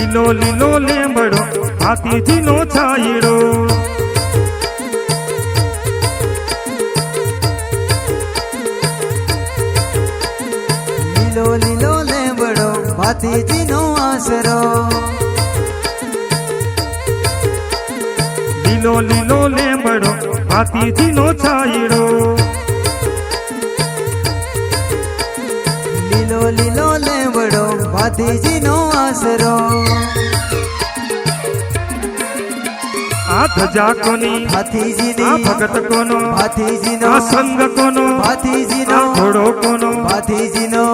લીલો લીલો લેમડો હાથીજીનો છાયડો લીલો લીલો લેમડો હાથીજીનો આશરો લીલો લીલો લેમડો હાથીજીનો છાયડો લીલો લીલો લેમડો હાથીજીનો આશરો આ ધજા કોની હાથીજીની આ ભગત કોનો હાથીજીનો આ સંગ કોનો હાથીજીનો આ ઘોડો કોનો હાથીજીનો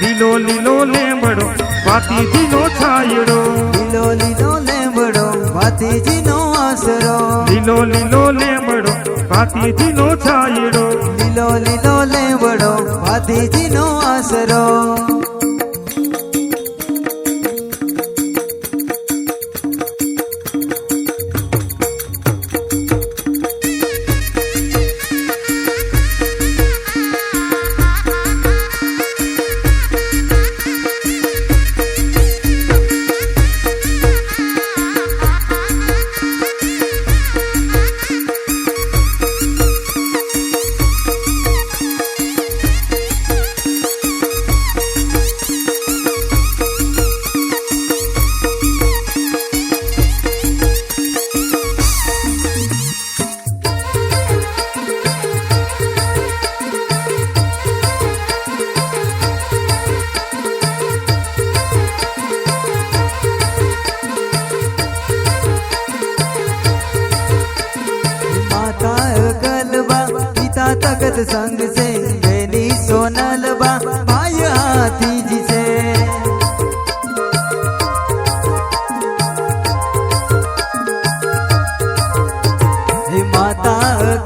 લીલો લીલો લેમડો હાથીજીનો છાયડો લીલો લીલો લેમડો હાથીજીનો આશરો લીલો લીલો લેમડો હાથીજીનો છાયડો લીલો લીલો લેમડો હાથીજીનો આશરો तगत संग से बेनी सोनलबा भाई हाथी जी से माता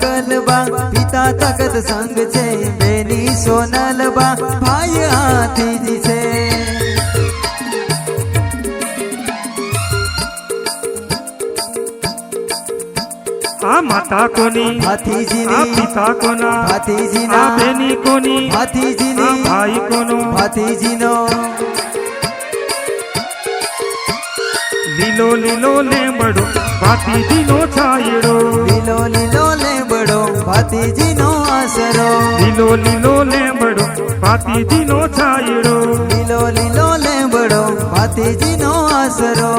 कलबा पिता तगत संग से बेनी सोनलबा भाई हाथी जी से आ माता कोनी हाथीजीनी आ पिता कोना हाथीजीना आ बेनी कोनी हाथीजीनी आ भाई कोनो हाथीजीनो લીલો લીલો લેમડો હાથીજીનો છાયડો લીલો લીલો લેમડો હાથીજીનો આશરો લીલો લીલો લેમડો હાથીજીનો છાયડો લીલો લીલો લેમડો હાથીજીનો આશરો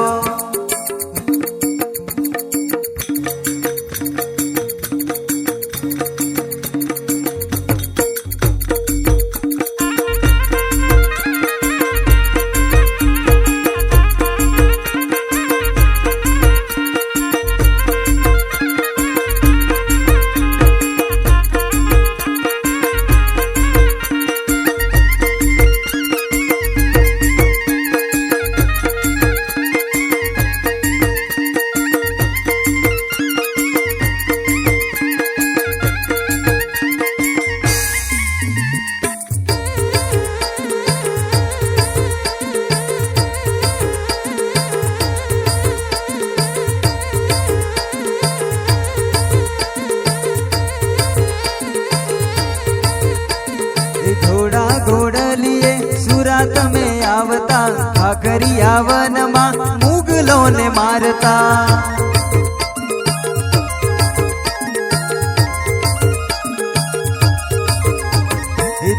घोड़ा घोड़लिए सुरात में आवता खाकरिया वन मा मुगलों ने मारता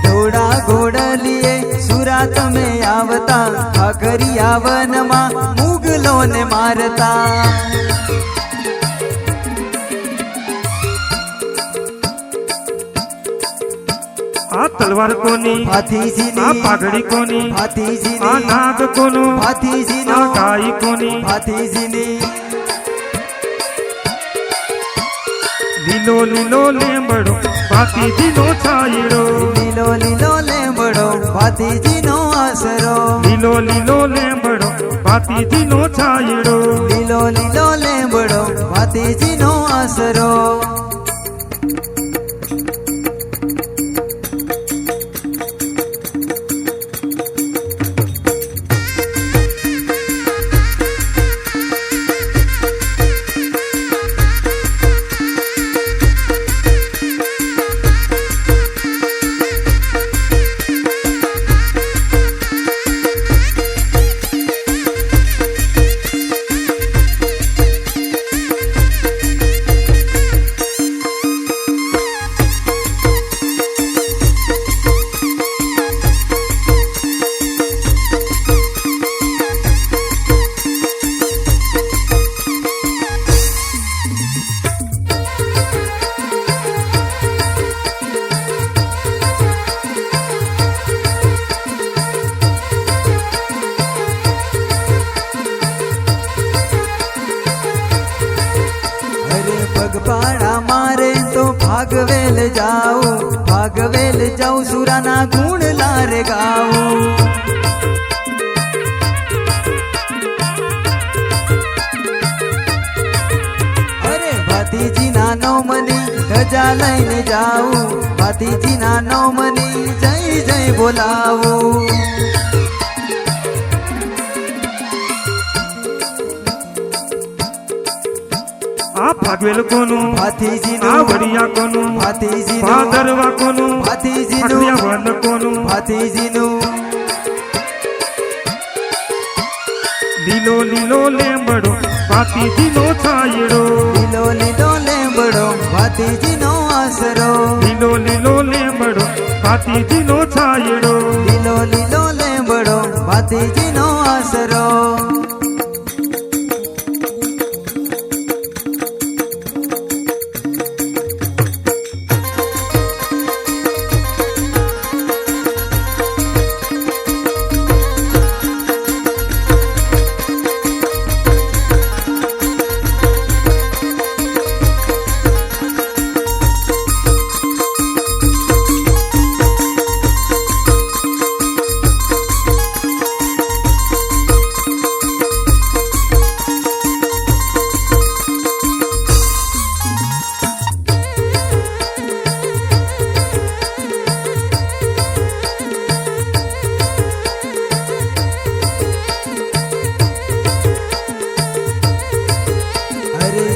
घोड़ा घोड़लिए सुरात में आवता खाकरिया वन मा मुगलों ने मारता आ तलवार कोनी हाथीजीनी आ पागड़ी कोनी हाथीजीनी आ नाग कोनो हाथीजीनो आ गाय कोनी हाथीजीनी લીલો લીલો લેમડો હાથીજીનો છાયડો લીલો લીલો લેમડો હાથીજીનો આશરો લીલો લીલો લેમડો હાથીજીનો છાયડો લીલો લીલો લેમડો હાથીજીનો આશરો ભાગવેલ જાઉં સુરાના ગુણ લારે ગાવું અરે ભાતીજીના નોમની ધજા લઈને જાઉં ભાતીજીના નોમની જય જય બોલાવું આ ભાગવેલ કોનું ભાતીજીનું આ વડિયા કોનું ભાતીજીનું ભાદરવા કોનું ભાતીજીનું અખડિયા વન કોનું ભાતીજીનું લીલો લીલો લેમડો ભાતીજીનો છાયડો લીલો લીલો લેંબડો ભાતીજીનો આસરો લીલો લીલો લેમડો ભાતીજીનો છાયડો લીલો લીલો લેંબડો ભાતીજીનો આસરો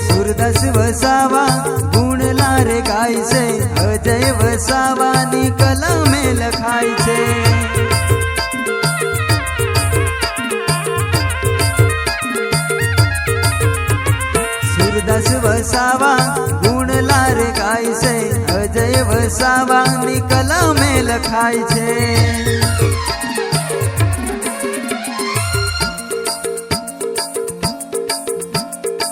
સુરદાસ વસાવા ગુણ લારે ગાય છે અજય વસાવાની કલમે લખાય છે સુરદાસ વસાવા ગુણ લારે ગાય છે અજય વસાવાની કલમે લખાય છે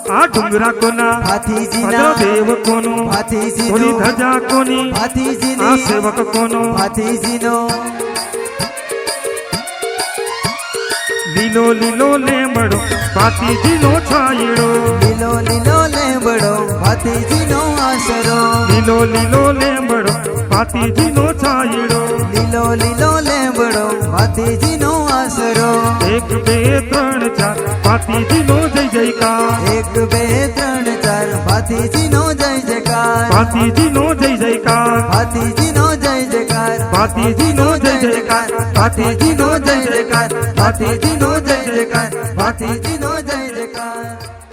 આ ડુંગરા કોના ભાતીજીના દેવ કોનું ભાતીજીનું ધજા કોની આ ભાતીજીની સેવક કોનો ભાતીજીનો લીલો લીલો લેમડો ભાતીજીનો છાયડો લીલો લીલો લેંબડો ભાતીજીનો આસરો લીલો લીલો લેમડો ભાતીજીનો છાયડો લીલો લીલો લેંબડો ભાતીજીનો આસરો 1 2 3 4 ભાતીજીનો જય જયકાર 1 2 3 4 ભાતીજીનો જય જયકાર ભાતીજીનો જય જયકાર ભાતીજીનો જય જયકાર ભાતીજીનો જય જયકાર ભાતીજીનો જય જયકાર ભાતીજીનો જય જયકાર ભાતીજીનો જય જયકાર